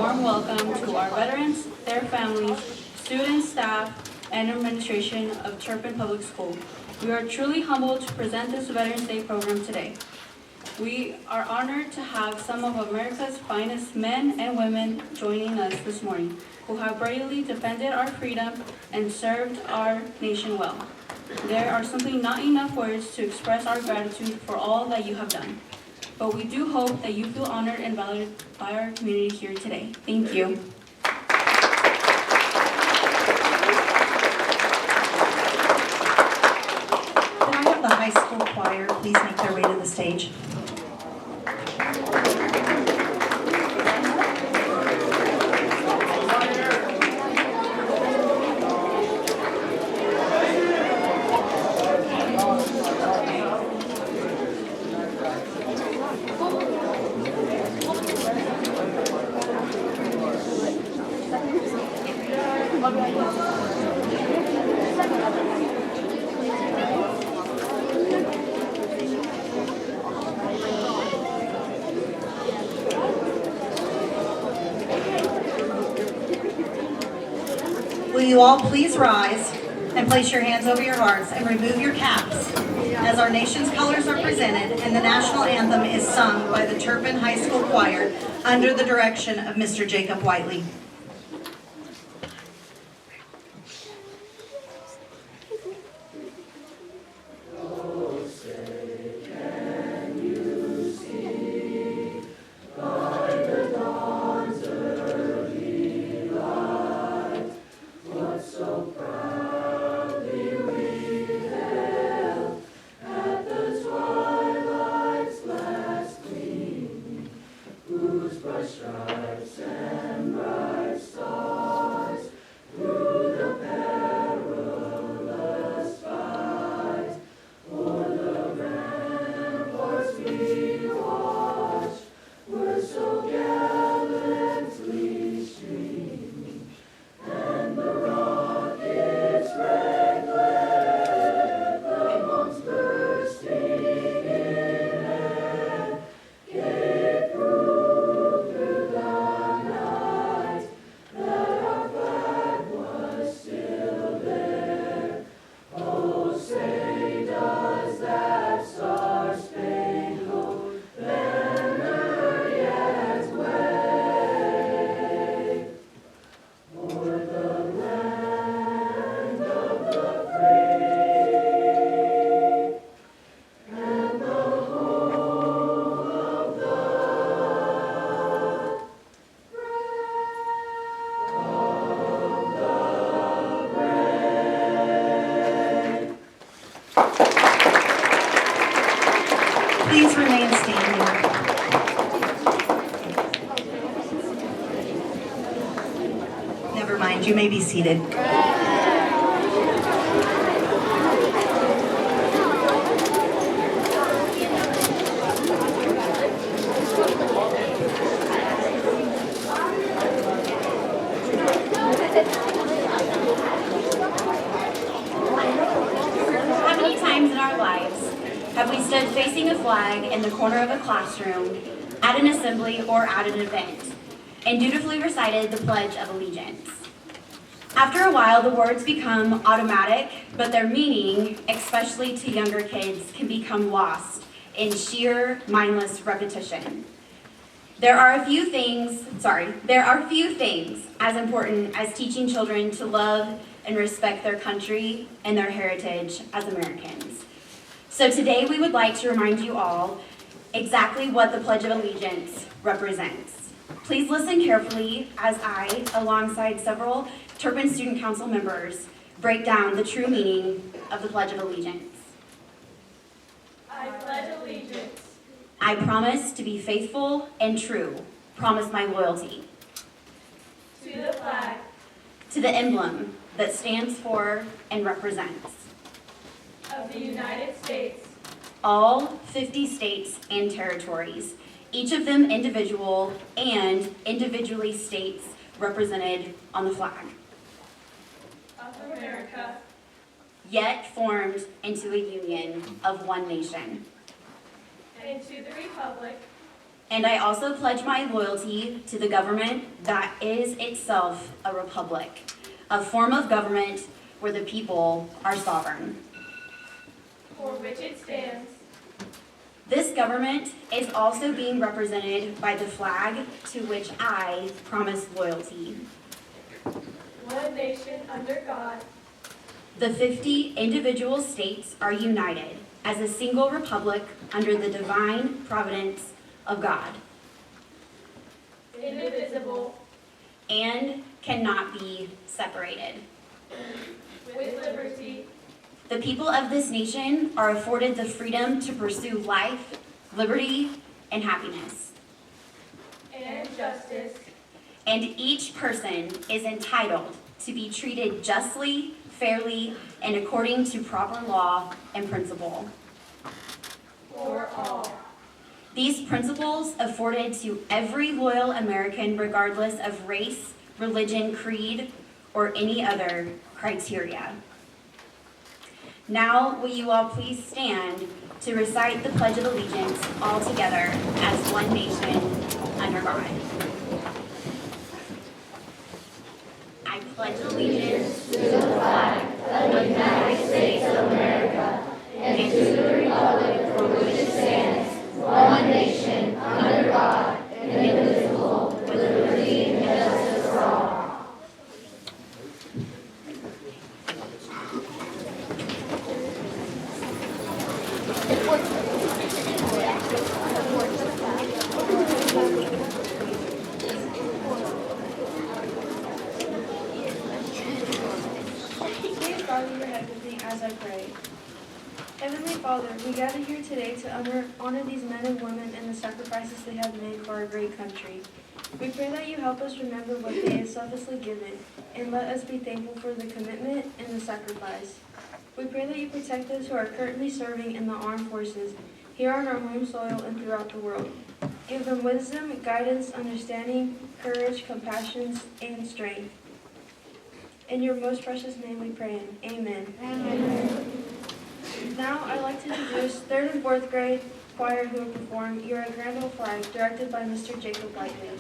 warm welcome to our veterans, their families, students, staff, and administration of Turpin Public School. We are truly humbled to present this Veterans Day program today. We are honored to have some of America's finest men and women joining us this morning, who have bravely defended our freedom and served our nation well. There are simply not enough words to express our gratitude for all that you have done. But we do hope that you feel honored and valued by our community here today. Thank you. Can I have the high school choir please make their way to the stage? Will you all please rise and place your hands over your hearts and remove your caps as our nation's colors are presented and the national anthem is sung by the Turpin High School Choir under the direction of Mr. Jacob Whiteley. Please remain standing. Never mind, you may be seated. How many times in our lives have we stood facing a flag in the corner of a classroom, at an assembly, or at an event, and dutifully recited the Pledge of Allegiance? After a while, the words become automatic, but their meaning, especially to younger kids, can become lost in sheer, mindless repetition. There are few things as important as teaching children to love and respect their country and their heritage as Americans. So today we would like to remind you all exactly what the Pledge of Allegiance represents. Please listen carefully as I, alongside several Turpin Student Council members, break down the true meaning of the Pledge of Allegiance. I pledge allegiance. I promise to be faithful and true. Promise my loyalty. To the flag. To the emblem that stands for and represents. Of the United States. All 50 states and territories, each of them individual and individually states represented on the flag. Of America. Yet formed into a union of one nation. And to the republic. And I also pledge my loyalty to the government that is itself a republic, a form of government where the people are sovereign. for which it stands, This government is also being represented by the flag to which I promise loyalty. one nation under God, The 50 individual states are united as a single republic under the divine providence of God indivisible, and cannot be separated. with liberty The people of this nation are afforded the freedom to pursue life, liberty, and happiness. and justice And each person is entitled to be treated justly, fairly, and according to proper law and principle. for all. These principles afforded to every loyal American regardless of race, religion, creed, or any other criteria. Now, will you all please stand to recite the Pledge of Allegiance all together as one nation under God. I pledge allegiance to the flag of the United States of America and to the republic for which it stands, one nation, under God, indivisible, with liberty and justice for all. Please bow your head with me as I pray. Heavenly Father, we gather here today to honor these men and women and the sacrifices they have made for our great country. We pray that you help us remember what they have selflessly given, and let us be thankful for the commitment and the sacrifice. We pray that you protect those who are currently serving in the armed forces, here on our home soil and throughout the world. Give them wisdom, guidance, understanding, courage, compassion, and strength. In your most precious name we pray. Amen. Amen. Now I'd like to introduce 3rd and 4th grade choir who will perform You're a Grand Old Flag, directed by Mr. Jacob Whiteley.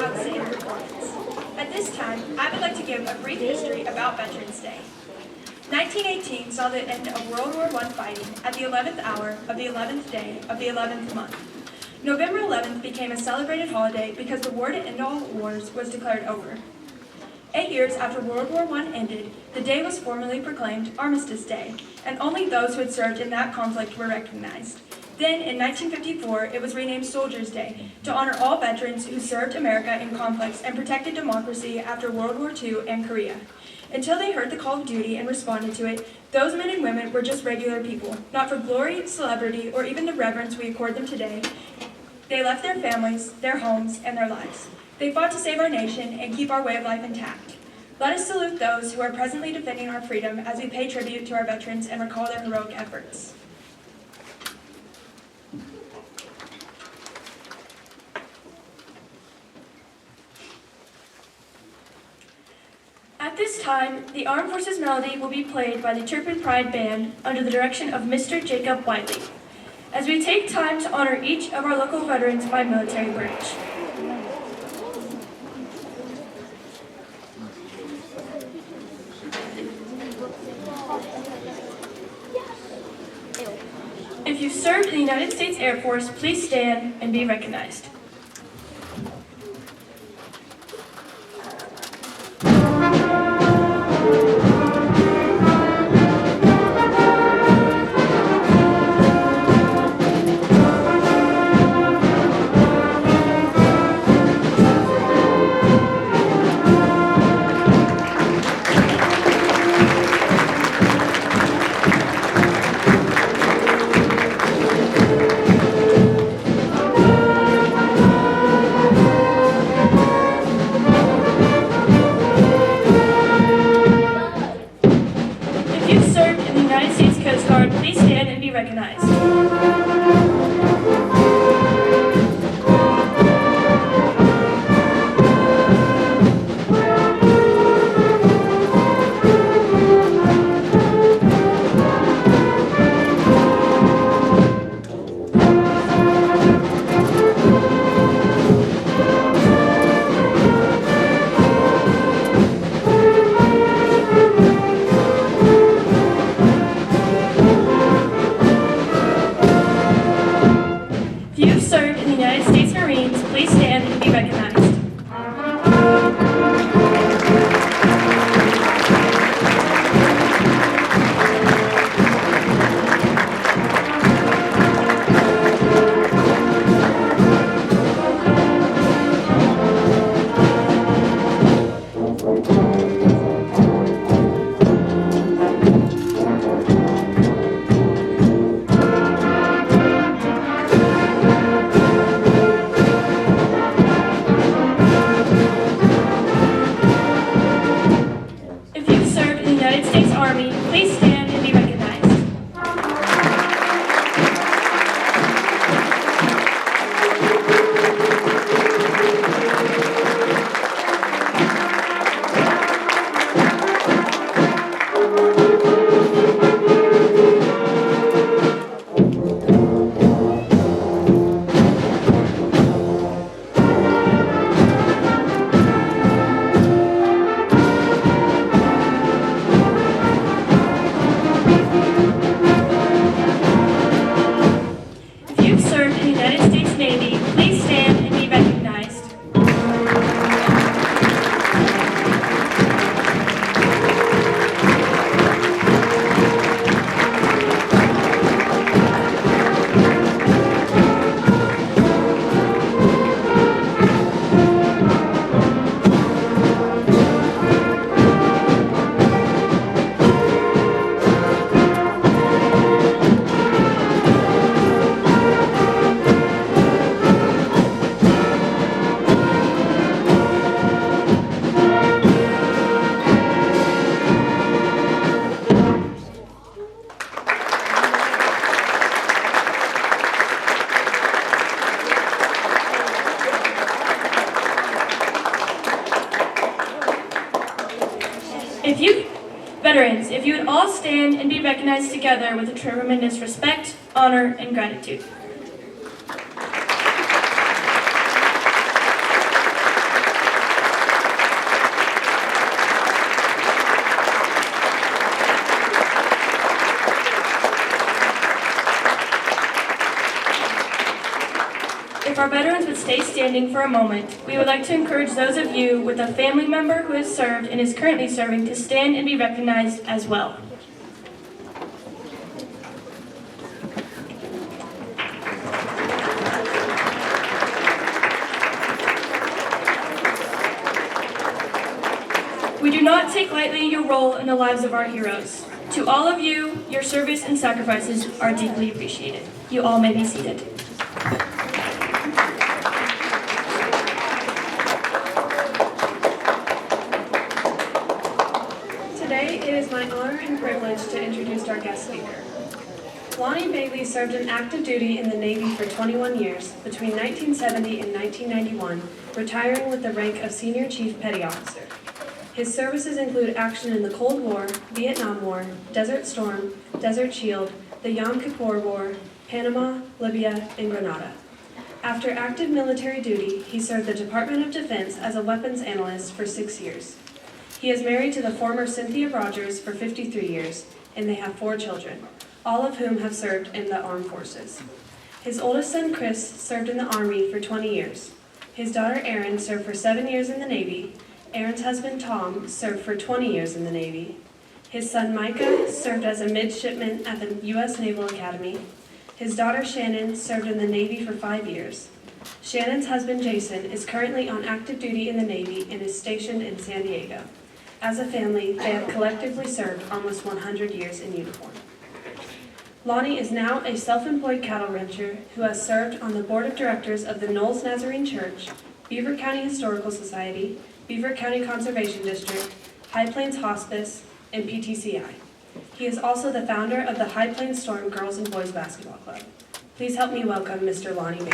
outstanding performance. At this time, I would like to give a brief history about Veterans Day. 1918 saw the end of World War I fighting at the 11th hour of the 11th day of the 11th month. November 11th became a celebrated holiday because the war to end all wars was declared over. 8 years after World War I ended, the day was formally proclaimed Armistice Day, and only those who had served in that conflict were recognized. Then, in 1954, it was renamed Soldiers' Day to honor all veterans who served America in conflicts and protected democracy after World War II and Korea. Until they heard the call of duty and responded to it, those men and women were just regular people, not for glory, celebrity, or even the reverence we accord them today. They left their families, their homes, and their lives. They fought to save our nation and keep our way of life intact. Let us salute those who are presently defending our freedom as we pay tribute to our veterans and recall their heroic efforts. At this time, the Armed Forces Melody will be played by the Turpin Pride Band under the direction of Mr. Jacob Wiley, as we take time to honor each of our local veterans by military branch. If you served in the United States Air Force, please stand and be recognized. Veterans, if you would all stand and be recognized together with a tremendous respect, honor, and gratitude. veterans would stay standing for a moment, we would like to encourage those of you with a family member who has served and is currently serving to stand and be recognized as well. We do not take lightly your role in the lives of our heroes. To all of you, your service and sacrifices are deeply appreciated. You all may be seated. Today, it is my honor and privilege to introduce our guest speaker. Lonnie Bailey served in active duty in the Navy for 21 years, between 1970 and 1991, retiring with the rank of Senior Chief Petty Officer. His services include action in the Cold War, Vietnam War, Desert Storm, Desert Shield, the Yom Kippur War, Panama, Libya, and Grenada. After active military duty, he served the Department of Defense as a weapons analyst for 6 years. He is married to the former Cynthia Rogers for 53 years, and they have 4 children, all of whom have served in the armed forces. His oldest son, Chris, served in the Army for 20 years. His daughter, Erin, served for 7 years in the Navy. Erin's husband, Tom, served for 20 years in the Navy. His son, Micah, served as a midshipman at the U.S. Naval Academy. His daughter, Shannon, served in the Navy for 5 years. Shannon's husband, Jason, is currently on active duty in the Navy and is stationed in San Diego. As a family, they have collectively served almost 100 years in uniform. Lonnie is now a self-employed cattle rancher who has served on the board of directors of the Knowles Nazarene Church, Beaver County Historical Society, Beaver County Conservation District, High Plains Hospice, and PTCI. He is also the founder of the High Plains Storm Girls and Boys Basketball Club. Please help me welcome Mr. Lonnie Bailey.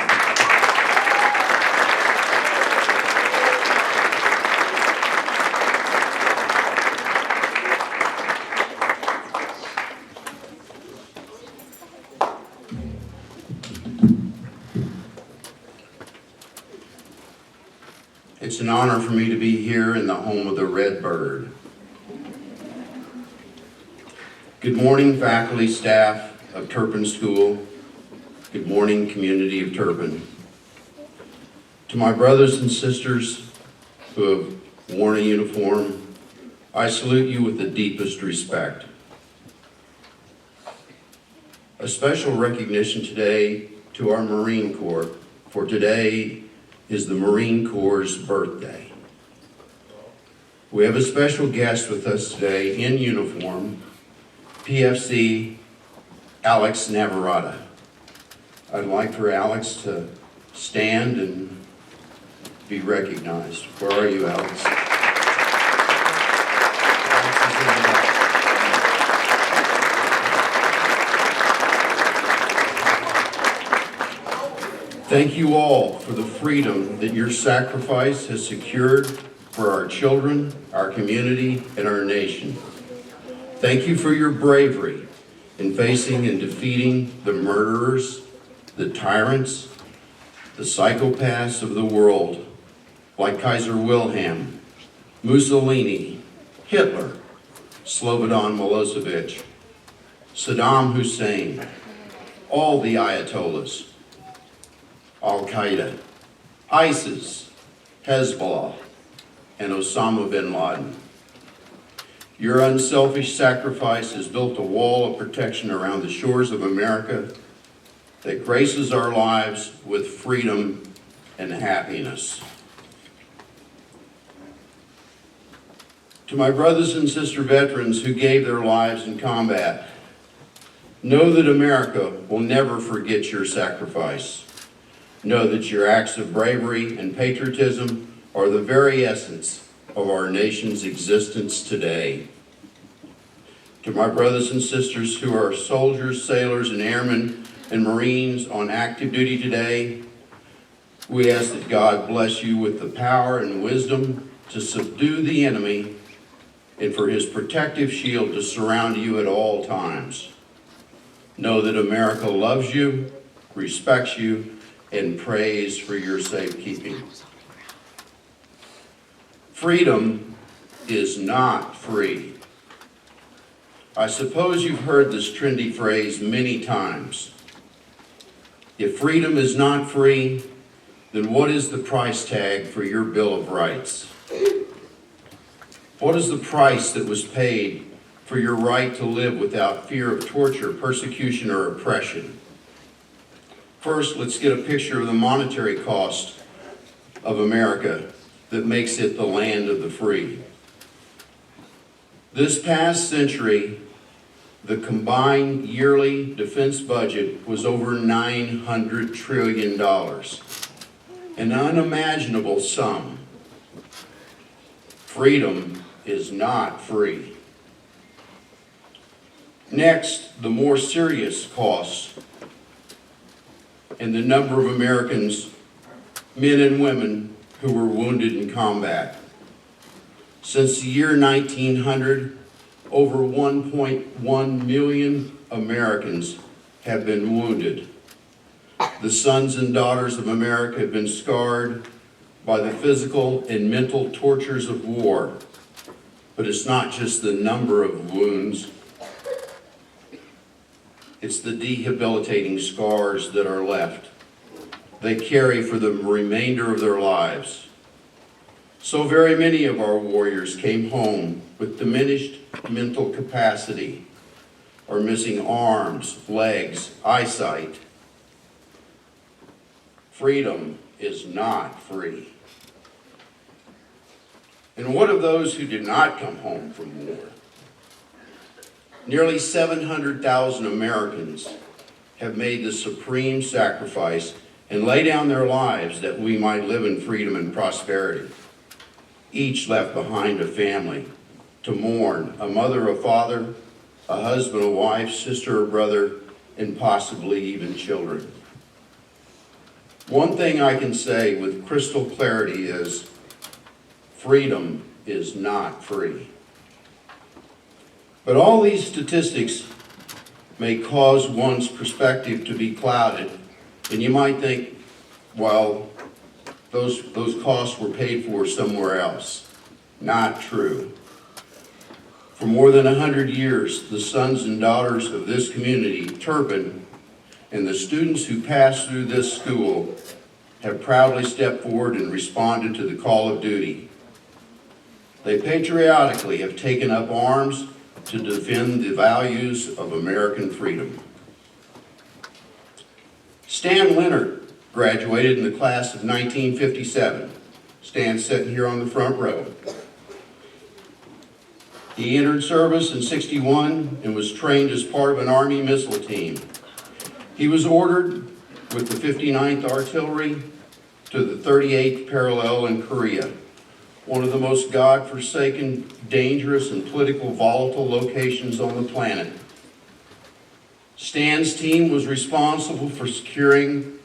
It's an honor for me to be here in the home of the Red Bird. Good morning, faculty, staff of Turpin School. Good morning, community of Turpin. To my brothers and sisters who have worn a uniform, I salute you with the deepest respect. A special recognition today to our Marine Corps, for today is the Marine Corps' birthday. We have a special guest with us today in uniform, PFC Alex Navarrete. I'd like for Alex to stand and be recognized. Where are you, Alex? Thank you all for the freedom that your sacrifice has secured for our children, our community, and our nation. Thank you for your bravery in facing and defeating the murderers, the tyrants, the psychopaths of the world, like Kaiser Wilhelm, Mussolini, Hitler, Slobodan Milosevic, Saddam Hussein, all the Ayatollahs, Al-Qaeda, ISIS, Hezbollah, and Osama bin Laden. Your unselfish sacrifice has built a wall of protection around the shores of America that graces our lives with freedom and happiness. To my brothers and sister veterans who gave their lives in combat, know that America will never forget your sacrifice. Know that your acts of bravery and patriotism are the very essence of our nation's existence today. To my brothers and sisters who are soldiers, sailors, and airmen and Marines on active duty today, we ask that God bless you with the power and wisdom to subdue the enemy and for his protective shield to surround you at all times. Know that America loves you, respects you, and prays for your safekeeping. Freedom is not free. I suppose you've heard this trendy phrase many times. If freedom is not free, then what is the price tag for your Bill of Rights? What is the price that was paid for your right to live without fear of torture, persecution, or oppression? First, let's get a picture of the monetary cost of America that makes it the land of the free. This past century, the combined yearly defense budget was over $900 trillion, an unimaginable sum. Freedom is not free. Next, the more serious costs and the number of Americans, men and women, who were wounded in combat. Since the year 1900, over 1.1 million Americans have been wounded. The sons and daughters of America have been scarred by the physical and mental tortures of war. But it's not just the number of wounds, it's the debilitating scars that are left. They carry for the remainder of their lives. So very many of our warriors came home with diminished mental capacity, or missing arms, legs, eyesight. Freedom is not free. And what of those who did not come home from war? Nearly 700,000 Americans have made the supreme sacrifice and lay down their lives that we might live in freedom and prosperity. Each left behind a family to mourn, a mother, a father, a husband, a wife, sister, or brother, and possibly even children. One thing I can say with crystal clarity is freedom is not free. But all these statistics may cause one's perspective to be clouded, and you might think, well, those costs were paid for somewhere else. Not true. For more than 100 years, the sons and daughters of this community, Turpin, and the students who pass through this school have proudly stepped forward and responded to the call of duty. They patriotically have taken up arms to defend the values of American freedom. Stan Leonard graduated in the class of 1957. Stan's sitting here on the front row. He entered service in '61 and was trained as part of an Army missile team. He was ordered with the 59th Artillery to the 38th Parallel in Korea, one of the most God-forsaken, dangerous, and politically volatile locations on the planet. Stan's team was responsible for securing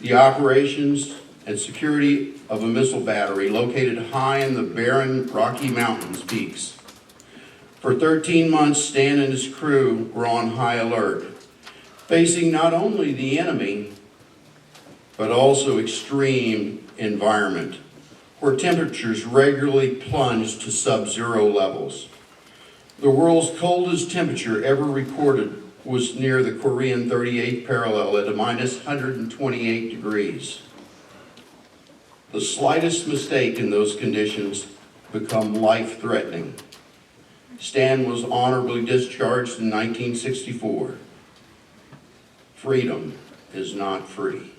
the operations and security of a missile battery located high in the barren Rocky Mountains peaks. For 13 months, Stan and his crew were on high alert, facing not only the enemy, but also extreme environment, where temperatures regularly plunged to sub-zero levels. The world's coldest temperature ever recorded was near the Korean 38th parallel at a minus 128 degrees. The slightest mistake in those conditions become life-threatening. Stan was honorably discharged in 1964. Freedom is not free.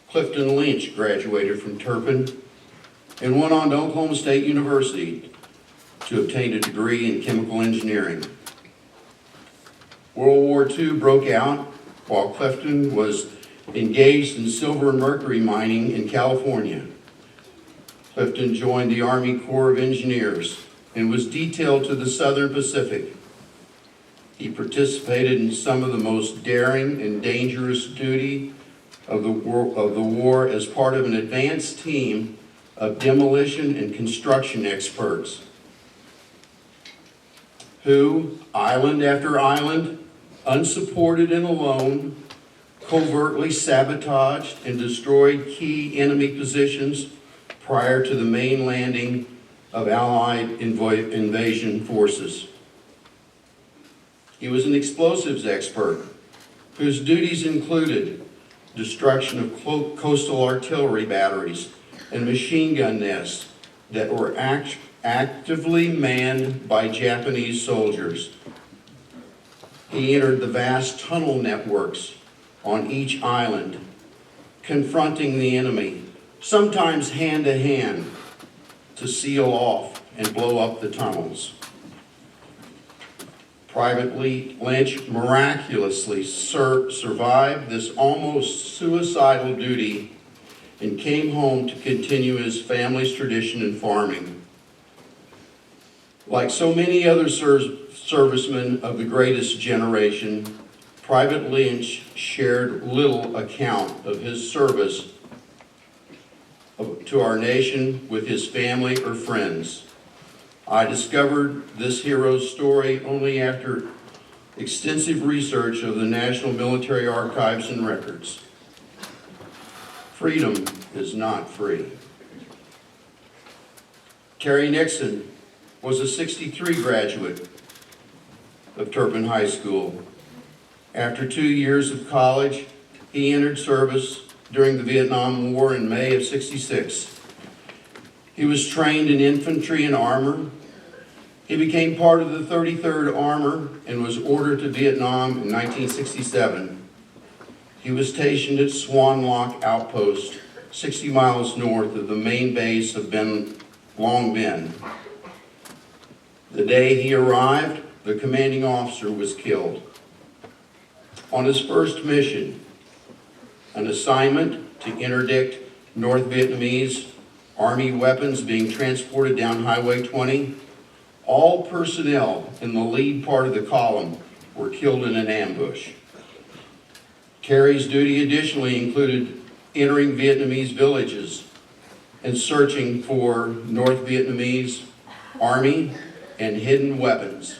Clifton Lynch graduated from Turpin and went on to Oklahoma State University to obtain a degree in chemical engineering. World War II broke out while Clifton was engaged in silver and mercury mining in California. Clifton joined the Army Corps of Engineers and was detailed to the Southern Pacific. He participated in some of the most daring and dangerous duty of the war as part of an advanced team of demolition and construction experts who, island after island, unsupported and alone, covertly sabotaged and destroyed key enemy positions prior to the main landing of Allied invasion forces. He was an explosives expert whose duties included destruction of coastal artillery batteries and machine gun nests that were actively manned by Japanese soldiers. He entered the vast tunnel networks on each island, confronting the enemy, sometimes hand to hand, to seal off and blow up the tunnels. Private Lynch miraculously survived this almost suicidal duty and came home to continue his family's tradition in farming. Like so many other servicemen of the greatest generation, Private Lynch shared little account of his service to our nation with his family or friends. I discovered this hero's story only after extensive research of the National Military Archives and Records. Freedom is not free. Terry Nixon was a '63 graduate of Turpin High School. After 2 years of college, he entered service during the Vietnam War in May of '66. He was trained in infantry and armor. He became part of the 33rd Armor and was ordered to Vietnam in 1967. He was stationed at Swan Lock Outpost, 60 miles north of the main base of Long Binh. The day he arrived, the commanding officer was killed. On his first mission, an assignment to interdict North Vietnamese Army weapons being transported down Highway 20, all personnel in the lead part of the column were killed in an ambush. Terry's duty additionally included entering Vietnamese villages and searching for North Vietnamese Army and hidden weapons.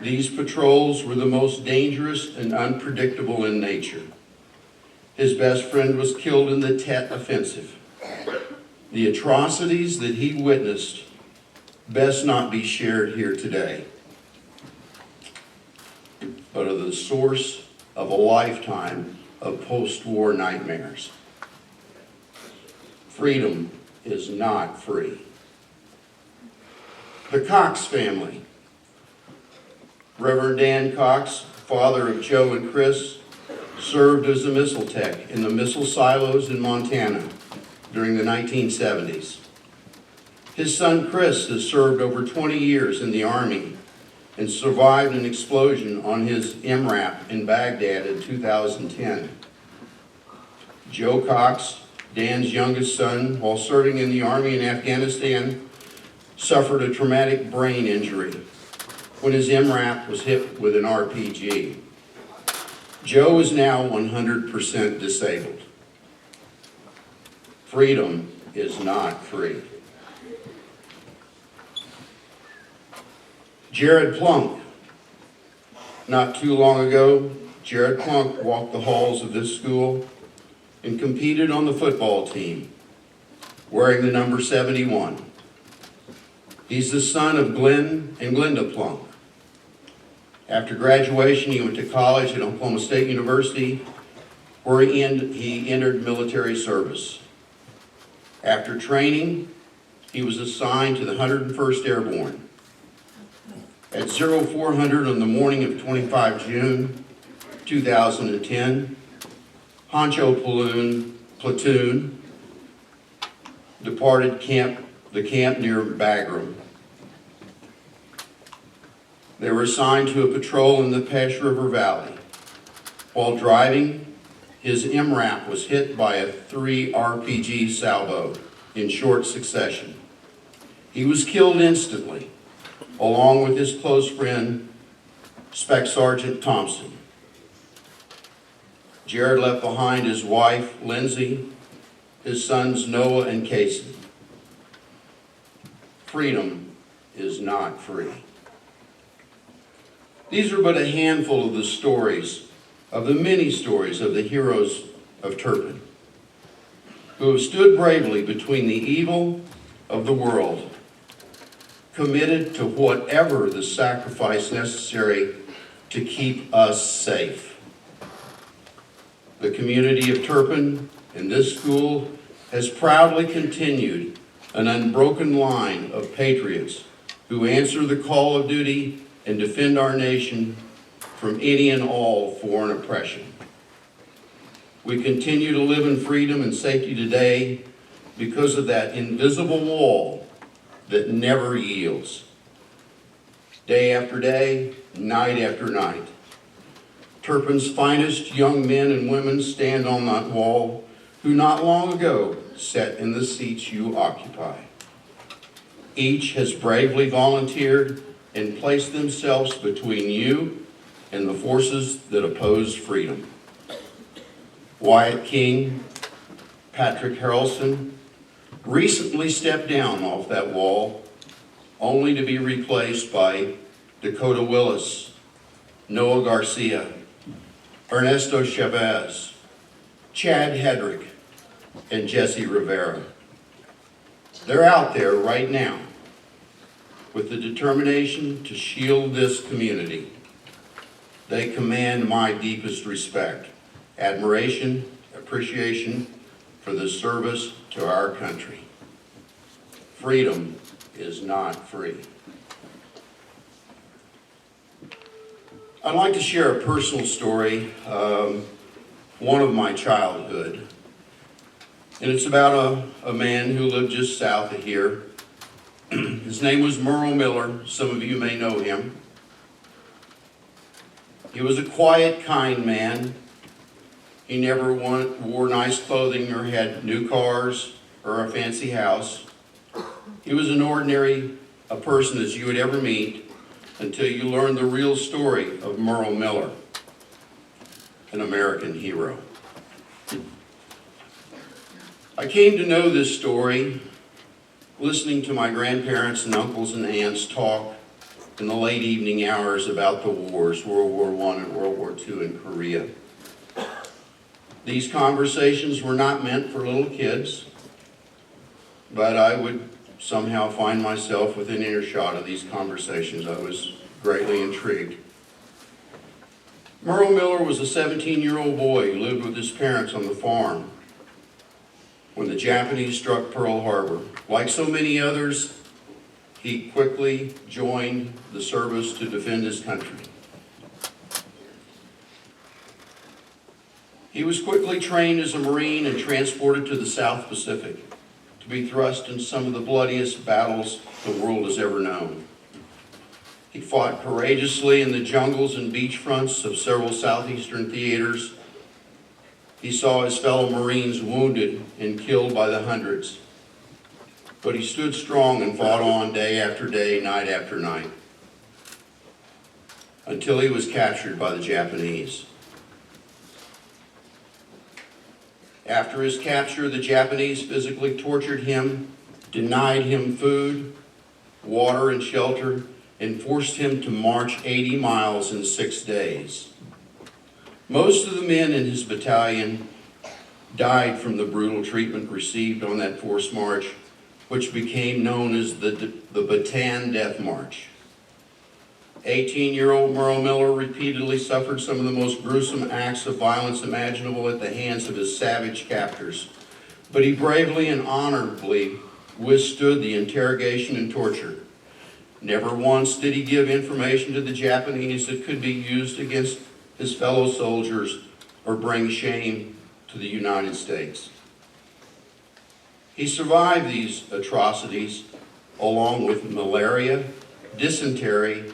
These patrols were the most dangerous and unpredictable in nature. His best friend was killed in the Tet Offensive. The atrocities that he witnessed best not be shared here today, but are the source of a lifetime of post-war nightmares. Freedom is not free. The Cox family. Reverend Dan Cox, father of Joe and Chris, served as a missile tech in the missile silos in Montana during the 1970s. His son Chris has served over 20 years in the Army and survived an explosion on his MRAP in Baghdad in 2010. Joe Cox, Dan's youngest son, while serving in the Army in Afghanistan, suffered a traumatic brain injury when his MRAP was hit with an RPG. Joe is now 100% disabled. Freedom is not free. Jared Plunk. Not too long ago, Jared Plunk walked the halls of this school and competed on the football team, wearing the number 71. He's the son of Glenn and Glenda Plunk. After graduation, he went to college at Oklahoma State University, where he entered military service. After training, he was assigned to the 101st Airborne. At 0400 on the morning of 25 June 2010, Honcho Platoon departed the camp near Bagram. They were assigned to a patrol in the Pesh River Valley. While driving, his MRAP was hit by a 3 RPG salvo in short succession. He was killed instantly, along with his close friend, Spec Sergeant Thompson. Jared left behind his wife, Lindsay, his sons, Noah and Casey. Freedom is not free. These are but a handful of the stories, of the many stories of the heroes of Turpin, who have stood bravely between the evil of the world, committed to whatever the sacrifice necessary to keep us safe. The community of Turpin and this school has proudly continued an unbroken line of patriots who answer the call of duty and defend our nation from any and all foreign oppression. We continue to live in freedom and safety today because of that invisible wall that never yields. Day after day, night after night, Turpin's finest young men and women stand on that wall who not long ago sat in the seats you occupy. Each has bravely volunteered and placed themselves between you and the forces that oppose freedom. Wyatt King, Patrick Harrelson recently stepped down off that wall, only to be replaced by Dakota Willis, Noah Garcia, Ernesto Chavez, Chad Hedrick, and Jesse Rivera. They're out there right now with the determination to shield this community. They command my deepest respect, admiration, appreciation for the service to our country. Freedom is not free. I'd like to share a personal story, one of my childhood. And it's about a man who lived just south of here. His name was Merle Miller. Some of you may know him. He was a quiet, kind man. He never wore nice clothing or had new cars or a fancy house. He was an ordinary a person as you would ever meet until you learned the real story of Merle Miller, an American hero. I came to know this story listening to my grandparents and uncles and aunts talk in the late evening hours about the wars, World War I and World War II in Korea. These conversations were not meant for little kids, but I would somehow find myself within earshot of these conversations. I was greatly intrigued. Merle Miller was a 17-year-old boy who lived with his parents on the farm when the Japanese struck Pearl Harbor. Like so many others, he quickly joined the service to defend his country. He was quickly trained as a Marine and transported to the South Pacific to be thrust into some of the bloodiest battles the world has ever known. He fought courageously in the jungles and beach fronts of several southeastern theaters. He saw his fellow Marines wounded and killed by the hundreds. But he stood strong and fought on day after day, night after night, until he was captured by the Japanese. After his capture, the Japanese physically tortured him, denied him food, water, and shelter, and forced him to march 80 miles in 6 days. Most of the men in his battalion died from the brutal treatment received on that forced march, which became known as the Bataan Death March. 18-year-old Merle Miller repeatedly suffered some of the most gruesome acts of violence imaginable at the hands of his savage captors, but he bravely and honorably withstood the interrogation and torture. Never once did he give information to the Japanese that could be used against his fellow soldiers or bring shame to the United States. He survived these atrocities along with malaria, dysentery,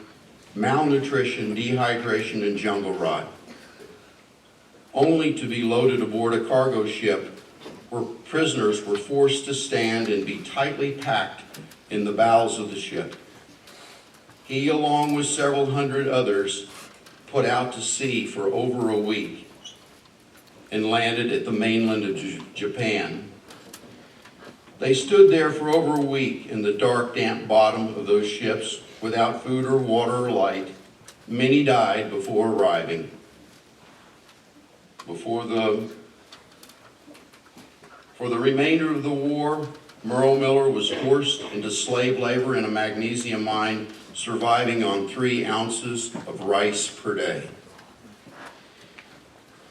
malnutrition, dehydration, and jungle rot, only to be loaded aboard a cargo ship where prisoners were forced to stand and be tightly packed in the bowels of the ship. He, along with several hundred others, put out to sea for over a week and landed at the mainland of Japan. They stood there for over a week in the dark, damp bottom of those ships without food or water or light. Many died before arriving. For the remainder of the war, Merle Miller was forced into slave labor in a magnesium mine, surviving on 3 ounces of rice per day.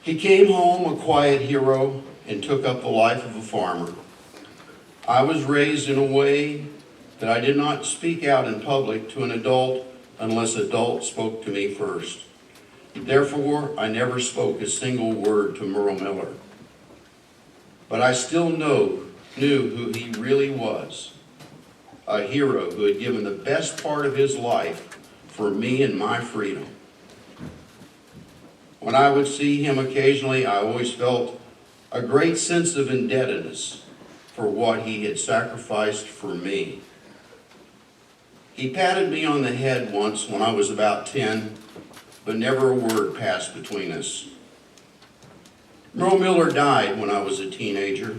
He came home a quiet hero and took up the life of a farmer. I was raised in a way that I did not speak out in public to an adult unless adults spoke to me first. Therefore, I never spoke a single word to Merle Miller. But I still knew who he really was, a hero who had given the best part of his life for me and my freedom. When I would see him occasionally, I always felt a great sense of indebtedness for what he had sacrificed for me. He patted me on the head once when I was about 10, but never a word passed between us. Merle Miller died when I was a teenager,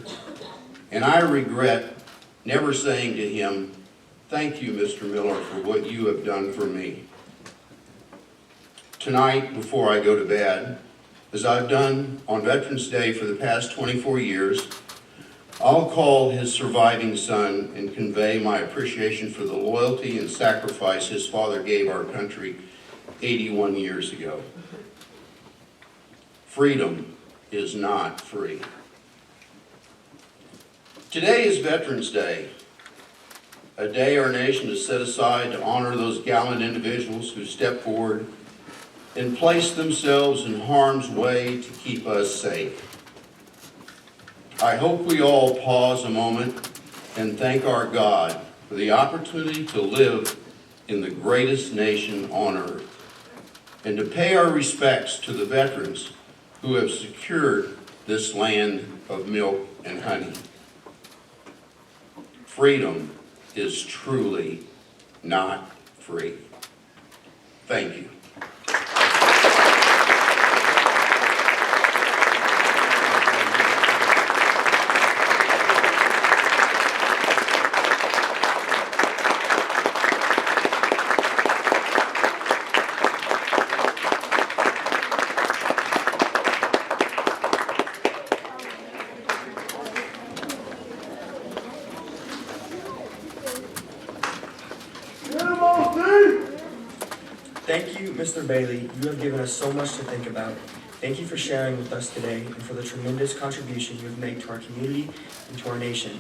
and I regret never saying to him, "Thank you, Mr. Miller, for what you have done for me." Tonight, before I go to bed, as I've done on Veterans Day for the past 24 years, I'll call his surviving son and convey my appreciation for the loyalty and sacrifice his father gave our country 81 years ago. Freedom is not free. Today is Veterans Day, a day our nation has set aside to honor those gallant individuals who step forward and place themselves in harm's way to keep us safe. I hope we all pause a moment and thank our God for the opportunity to live in the greatest nation on earth, and to pay our respects to the veterans who have secured this land of milk and honey. Freedom is truly not free. Thank you. Thank you, Mr. Bailey. You have given us so much to think about. Thank you for sharing with us today and for the tremendous contribution you have made to our community and to our nation.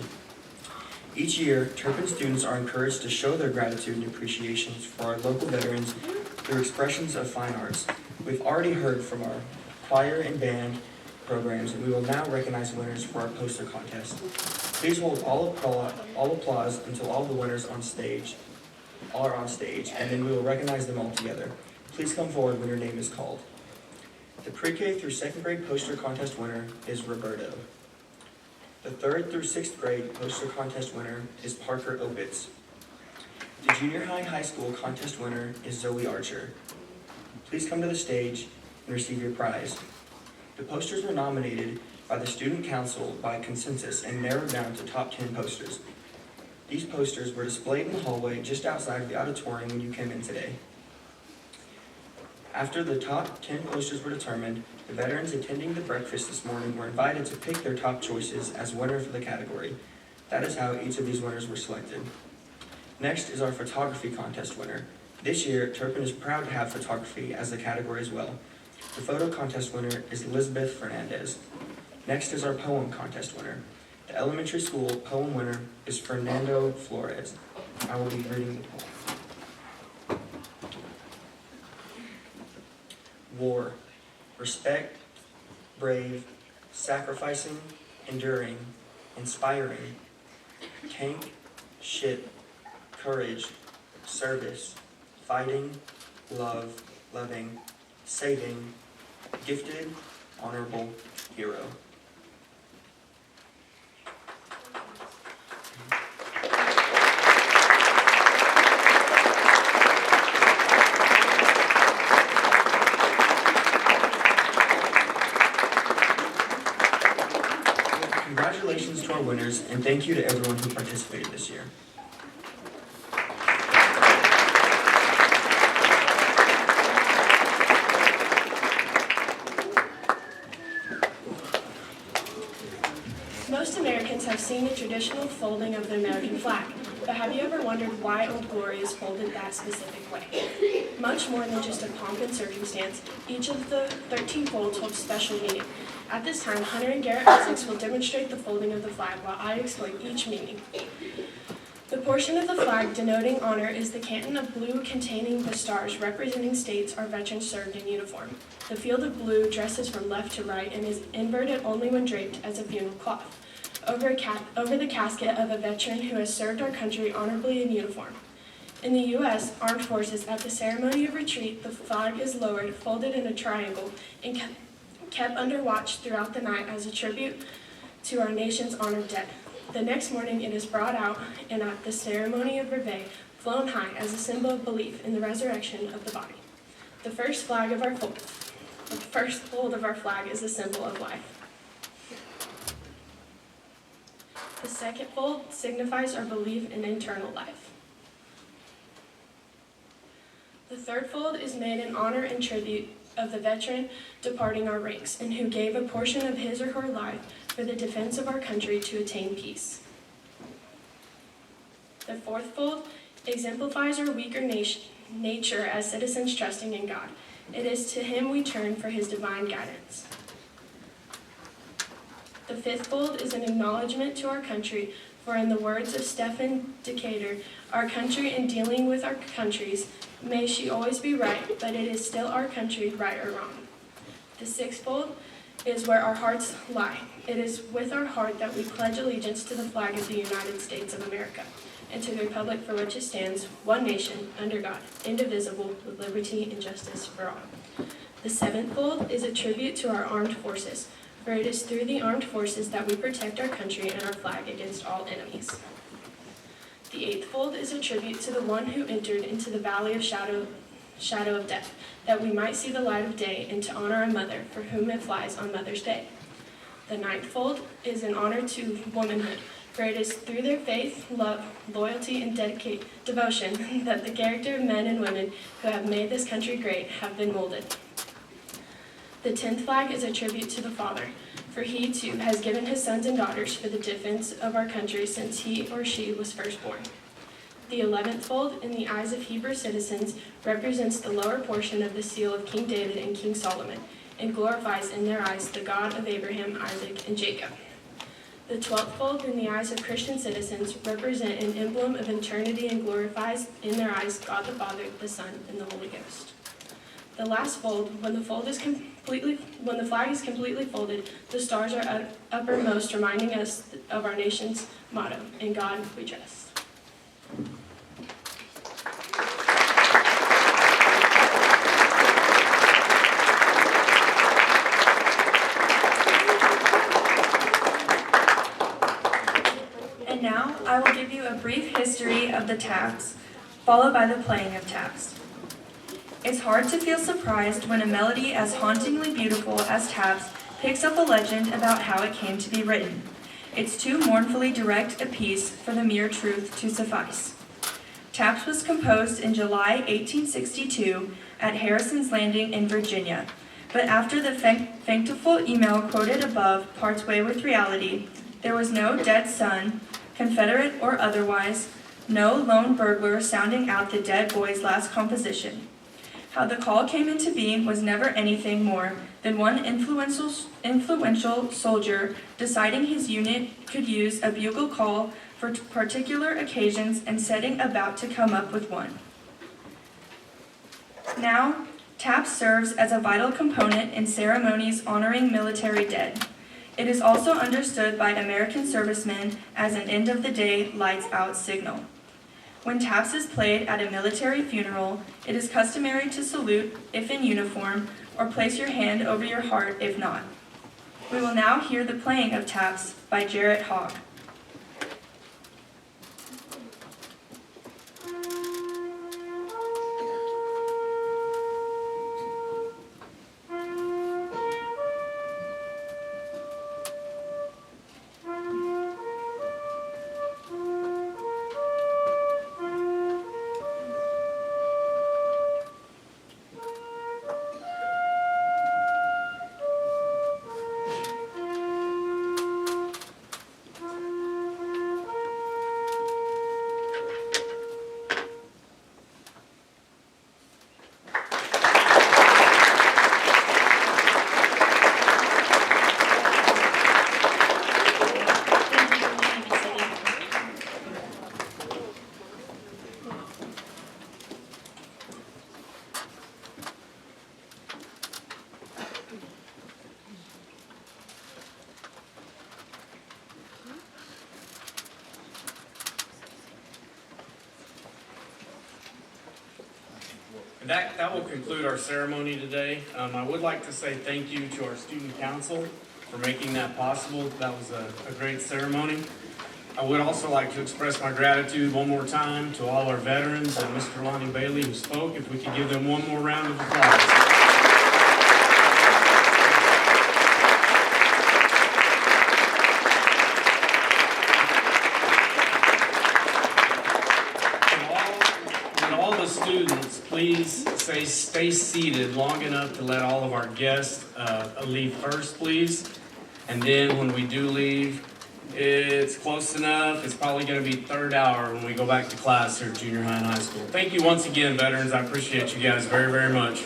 Each year, Turpin students are encouraged to show their gratitude and appreciation for our local veterans through expressions of fine arts. We've already heard from our choir and band programs, and we will now recognize winners for our poster contest. Please hold all applause until all the winners are on stage, and then we will recognize them all together. Please come forward when your name is called. The pre-K through 2nd grade poster contest winner is Roberto. The 3rd through 6th grade poster contest winner is Parker Opitz. The junior high school contest winner is Zoe Archer. Please come to the stage and receive your prize. The posters were nominated by the student council by consensus and narrowed down to top 10 posters. These posters were displayed in the hallway just outside of the auditorium when you came in today. After the top 10 posters were determined, the veterans attending the breakfast this morning were invited to pick their top choices as winner for the category. That is how each of these winners were selected. Next is our photography contest winner. This year, Turpin is proud to have photography as the category as well. The photo contest winner is Elizabeth Fernandez. Next is our poem contest winner. The elementary school poem winner is Fernando Flores. I will be reading the poem. War. Respect, brave, sacrificing, enduring, inspiring, tank, ship, courage, service, fighting, love, loving, saving, gifted, honorable, hero. Congratulations to our winners, and thank you to everyone who participated this year. Most Americans have seen the traditional folding of the American flag, but have you ever wondered why Old Glory is folded that specific way? Much more than just a pomp and circumstance, each of the 13 folds holds special meaning. At this time, Hunter and Garrett Isaacs will demonstrate the folding of the flag while I explain each meaning. The portion of the flag denoting honor is the canton of blue containing the stars representing states our veterans served in uniform. The field of blue dresses from left to right and is inverted only when draped as a funeral cloth over the casket of a veteran who has served our country honorably in uniform. In the U.S. Armed Forces, at the ceremony of retreat, the flag is lowered, folded in a triangle, and kept under watch throughout the night as a tribute to our nation's honored dead. The next morning it is brought out and at the ceremony of reveille, flown high as a symbol of belief in the resurrection of the body. The first fold of our flag is a symbol of life. The second fold signifies our belief in eternal life. The third fold is made in honor and tribute of the veteran departing our ranks and who gave a portion of his or her life for the defense of our country to attain peace. The fourth fold exemplifies our weaker nature as citizens trusting in God. It is to Him we turn for His divine guidance. The fifth fold is an acknowledgement to our country, for in the words of Stephen Decatur, our country in dealing with our countries, may she always be right, but it is still our country, right or wrong. The sixth fold is where our hearts lie. It is with our heart that we pledge allegiance to the flag of the United States of America and to the republic for which it stands, one nation, under God, indivisible, with liberty and justice for all. The seventh fold is a tribute to our armed forces, for it is through the armed forces that we protect our country and our flag against all enemies. The eighth fold is a tribute to the one who entered into the valley of shadow of death, that we might see the light of day, and to honor our mother, for whom it flies on Mother's Day. The ninth fold is an honor to womanhood, for it is through their faith, love, loyalty, and devotion that the character of men and women who have made this country great have been molded. The 10th flag is a tribute to the Father, for He, too, has given His sons and daughters for the defense of our country since he or she was first born. The 11th fold, in the eyes of Hebrew citizens, represents the lower portion of the seal of King David and King Solomon, and glorifies in their eyes the God of Abraham, Isaac, and Jacob. The 12th fold, in the eyes of Christian citizens, represent an emblem of eternity and glorifies in their eyes God the Father, the Son, and the Holy Ghost. The last fold, when the flag is completely folded, the stars are uppermost, reminding us of our nation's motto, "In God we trust." And now I will give you a brief history of the taps, followed by the playing of taps. It's hard to feel surprised when a melody as hauntingly beautiful as taps picks up a legend about how it came to be written. It's too mournfully direct a piece for the mere truth to suffice. Taps was composed in July 1862 at Harrison's Landing in Virginia, but after the fanciful email quoted above parts way with reality, there was no dead son, Confederate or otherwise, no lone burglar sounding out the dead boy's last composition. How the call came into being was never anything more than one influential soldier deciding his unit could use a bugle call for particular occasions and setting about to come up with one. Now, taps serves as a vital component in ceremonies honoring military dead. It is also understood by American servicemen as an end-of-the-day lights-out signal. When taps is played at a military funeral, it is customary to salute if in uniform, or place your hand over your heart if not. We will now hear the playing of taps by Jarrett Hogg. that will conclude our ceremony today. I would like to say thank you to our student council for making that possible. That was a great ceremony. I would also like to express my gratitude one more time to all our veterans and Mr. Lonnie Bailey who spoke. If we could give them one more round of applause. Students, please stay seated long enough to let all of our guests leave first, please. And then when we do leave, it's close enough. It's probably going to be third hour when we go back to class here at junior high and high school. Thank you once again, veterans. I appreciate you guys very, very much.